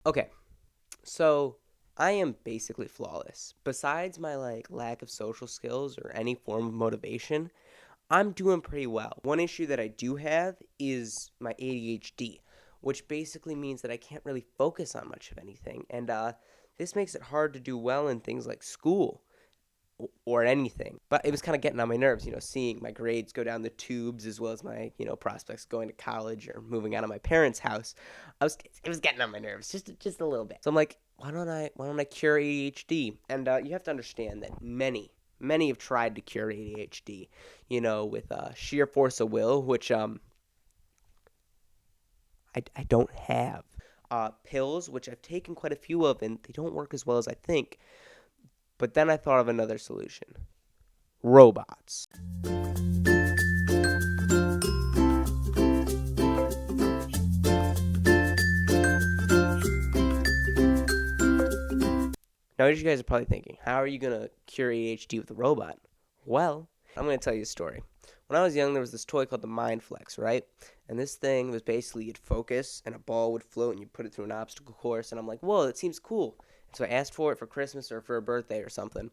Okay, so I am basically flawless. Besides my lack of social skills or any form of motivation, I'm doing pretty well. One issue that I do have is my ADHD, which basically means that I can't really focus on much of anything, and this makes it hard to do well in things like school or anything. But it was kind of getting on my nerves, seeing my grades go down the tubes as well as my, prospects going to college or moving out of my parents' house. It was getting on my nerves just a little bit. So I'm like, why don't I cure ADHD? And you have to understand that many have tried to cure ADHD, with sheer force of will, which I don't have. Pills, which I've taken quite a few of, and they don't work as well as I think. But then I thought of another solution: robots. Now, as you guys are probably thinking, how are you going to cure ADHD with a robot? Well, I'm going to tell you a story. When I was young, there was this toy called the Mind Flex, right? And this thing was basically you'd focus and a ball would float and you put it through an obstacle course. And I'm like, whoa, that seems cool. And so I asked for it for Christmas or for a birthday or something.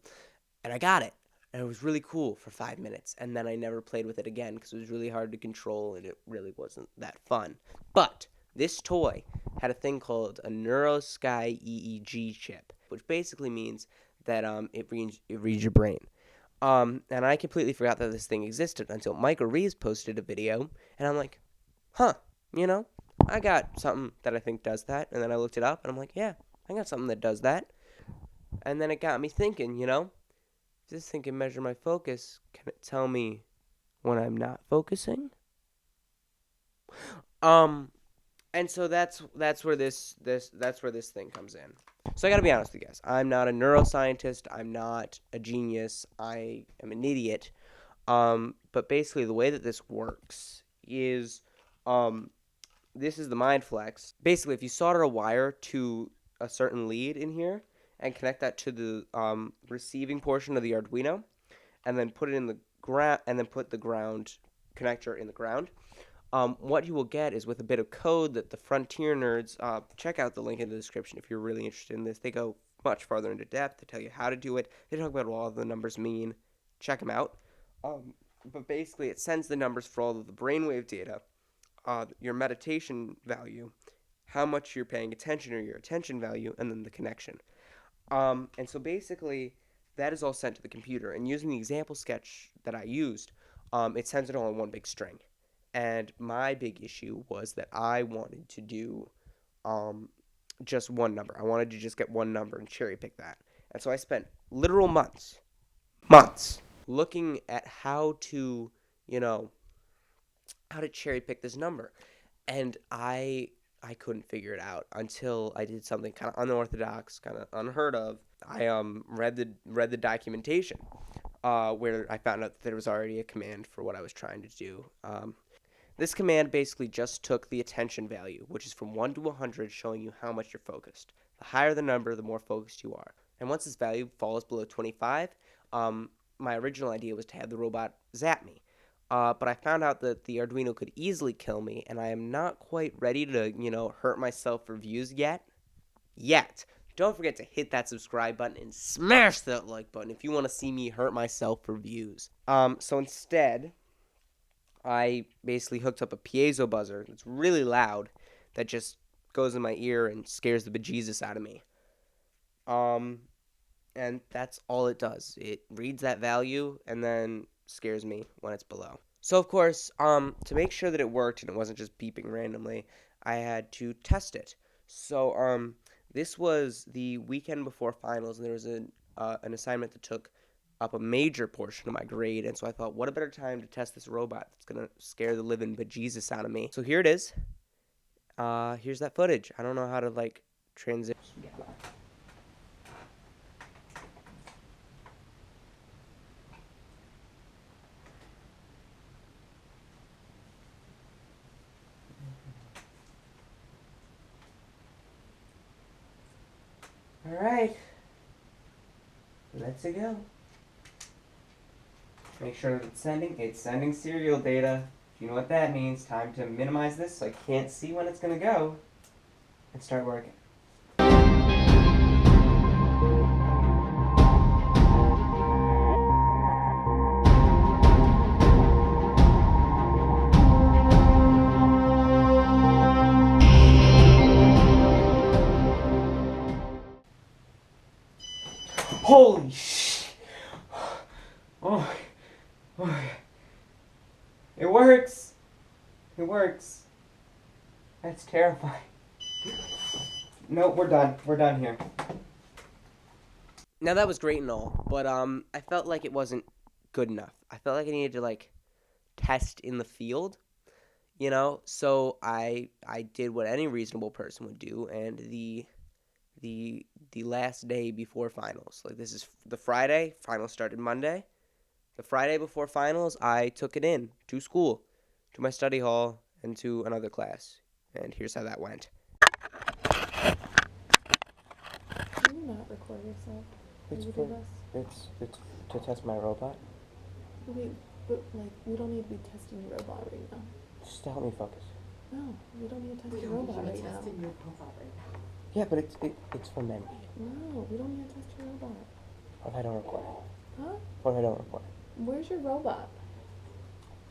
And I got it. And it was really cool for 5 minutes. And then I never played with it again because it was really hard to control and it really wasn't that fun. But this toy had a thing called a NeuroSky EEG chip, which basically means that it reads your brain. And I completely forgot that this thing existed until Michael Reeves posted a video, and I'm like, huh, you know, I got something that I think does that. And then I looked it up, and I'm like, yeah, I got something that does that. And then it got me thinking, if this thing can measure my focus, can it tell me when I'm not focusing? Um, and so that's where this thing comes in. So I got to be honest with you guys. I'm not a neuroscientist. I'm not a genius. I am an idiot. But basically, the way that this works is, um, this is the Mind Flex. Basically, if you solder a wire to a certain lead in here and connect that to the receiving portion of the Arduino, and then put it in the ground, and then put the ground connector in the ground, what you will get is with a bit of code that the Frontier nerds, check out the link in the description if you're really interested in this. They go much farther into depth. They tell you how to do it. They talk about what all the numbers mean. Check them out. But basically, it sends the numbers for all of the brainwave data, your meditation value, how much you're paying attention or your attention value, and then the connection. And so basically, that is all sent to the computer. And using the example sketch that I used, it sends it all in one big string. And my big issue was that I wanted to do um, just one number. I wanted to just get one number and cherry pick that. And so I spent literal months looking at you know, how to cherry pick this number. And I couldn't figure it out until I did something kind of unorthodox, kind of unheard of. I read the documentation, where I found out that there was already a command for what I was trying to do. This command basically just took the attention value, which is from 1 to 100, showing you how much you're focused. The higher the number, the more focused you are. And once this value falls below 25, my original idea was to have the robot zap me. But I found out that the Arduino could easily kill me, and I am not quite ready to, hurt myself for views yet. Yet. Don't forget to hit that subscribe button and smash that like button if you want to see me hurt myself for views. So instead, I basically hooked up a piezo buzzer that's really loud that just goes in my ear and scares the bejesus out of me. Um, and that's all it does. It reads that value and then scares me when it's below. So of course, to make sure that it worked and it wasn't just beeping randomly, I had to test it. So this was the weekend before finals, and there was an assignment that took up a major portion of my grade, and so I thought, what a better time to test this robot that's gonna scare the living bejesus out of me. So here it is. Here's that footage. I don't know how to transition. All right, let's go. Make sure that it's sending. It's sending serial data. If you know what that means, time to minimize this so I can't see when it's gonna go and start working. Holy shit. Oh. It works. It works. That's terrifying. Nope, we're done. We're done here. Now that was great and all, but I felt like it wasn't good enough. I felt like I needed to like test in the field, you know. So I did what any reasonable person would do, and the last day before finals, like this is the Friday. Finals started Monday. The Friday before finals, I took it in to school, to my study hall, and to another class. And here's how that went. Can you not record yourself? It's to test my robot. Wait, but like we don't need to be testing your robot right now. Just to help me focus. No, we don't need to test your robot right now. Yeah, but it's for men. No, we don't need to test your robot. What if I don't record? Huh? What if I don't record? Where's your robot?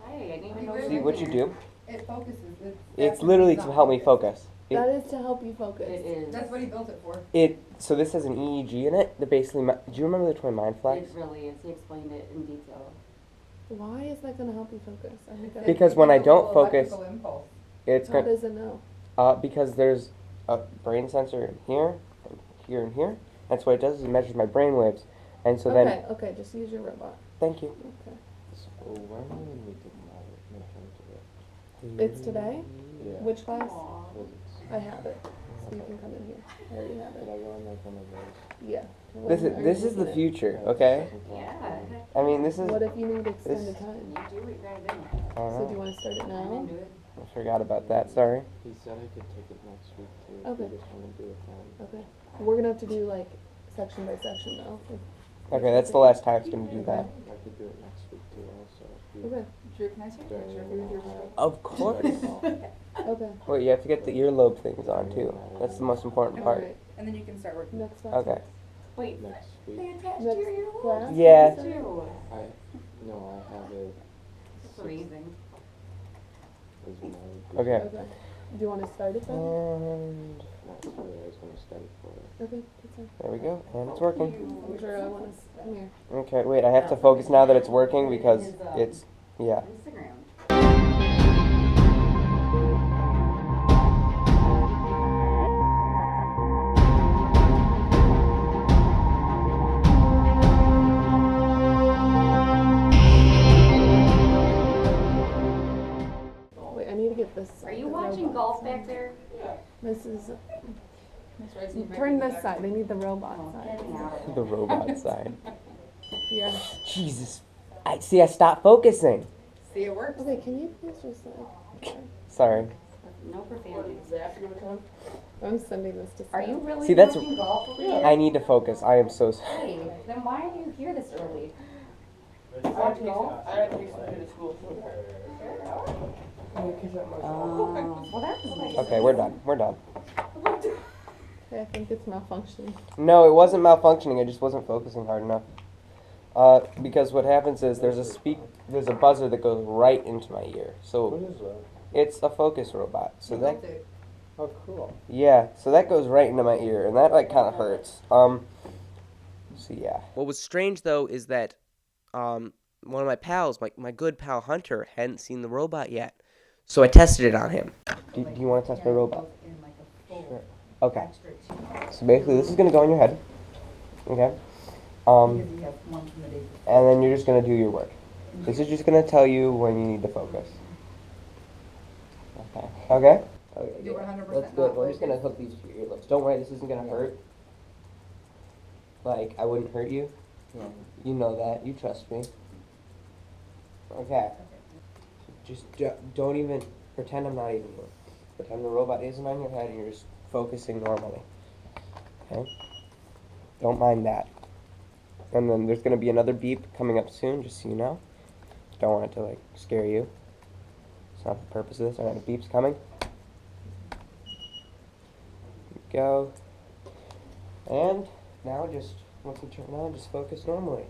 Hey, I didn't even know. See what you do? It focuses. It's literally to help me focus. That is to help you focus. It is. That's what he built it for. So this has an EEG in it that basically. Do you remember the toy Mind Flex? It really is. He explained it in detail. Why is that going to help you focus? I think Because when I don't focus, it's how going. does it know? Because there's a brain sensor in here, and here, and here. That's what it does. Is it measures my brain waves, and so then. Okay, just use your robot. Thank you. Okay. So when we did my turn to it. It's today? Yeah. Which class? Physics. I have it. So you can come in here. I already have Did it. I go in like one of those? Yeah. This is the future, okay? Yeah. I mean, this is. What if you need extended time? You do it better than me. So do you want to start it I'm now? into it. I forgot about that. Sorry. He said I could take it next week too. Okay. If we just want to do it then. Okay. We're going to have to do like section by section though. Okay, that's the last time it's gonna do that. I could do it next week too also. If you Okay. Drew, can I see your picture? Here's your photo. Of course. Okay. Wait, you have to get the earlobe things on too. That's the most important part. Alright. And then you can start working. Next class. Okay. Wait, next they week. attached Next your earlobe? class? Yeah. Too. No, I have it. That's amazing. As my Okay. Okay. Do you want to start it then? And That's where I was gonna start for it. Okay, that's fine. there we go. And it's working. I'm sure I want to come here. Okay, wait, I have to focus now that it's working because it's, yeah. Instagram. Wait, I need to get this. Are you the watching robot golf side. back there? This is. That's right, so you might Turn be this back. side. They need the robot Oh, side. get me out of The it. robot side. Yeah. Jesus. I stopped focusing. See, it works. Okay, can you please just like. Sorry. No profanity. I'm sending this to. Are Seth. you really See, that's- watching golf over here? I need to focus. I am so sorry. Hey, then why are you here this early? Watch golf? Well, that was nice. Okay, we're done. We're done. Okay, I think it's malfunctioning. No, it wasn't malfunctioning. I just wasn't focusing hard enough. Because what happens is there's a buzzer that goes right into my ear. What So is that? it's a focus robot. So You that built it. Oh, cool. yeah, so that goes right into my ear, and that like kind of hurts. So yeah. What was strange though is that one of my pals, my good pal Hunter, hadn't seen the robot yet. So I tested it on him. Do you want to test my robot? Sure. Okay. So basically, this is gonna go in your head. Okay. And then you're just gonna do your work. This is just gonna tell you when you need to focus. Okay. Okay. Okay. You're good. 100% That's good. not We're just gonna focused. hook these to your earlobes. Don't worry, this isn't gonna hurt. Like I wouldn't hurt you. No. You know that. You trust me. Okay. Just don't even pretend I'm not even here. Pretend the robot isn't on your head and you're just focusing normally. Okay? Don't mind that. And then there's going to be another beep coming up soon, just so you know. Don't want it to, like, scare you. It's not the purpose of this. Alright, the beep's coming. Here we go. And now just, once you turn it on, just focus normally.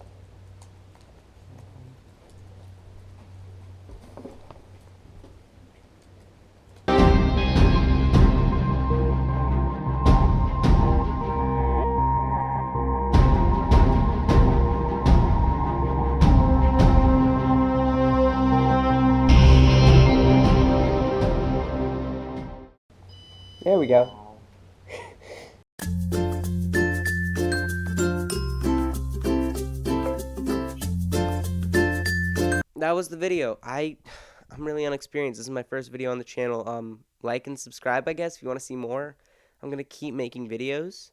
There we go. That was the video. I'm really unexperienced. This is my first video on the channel. Like and subscribe, I guess, if you want to see more. I'm gonna keep making videos.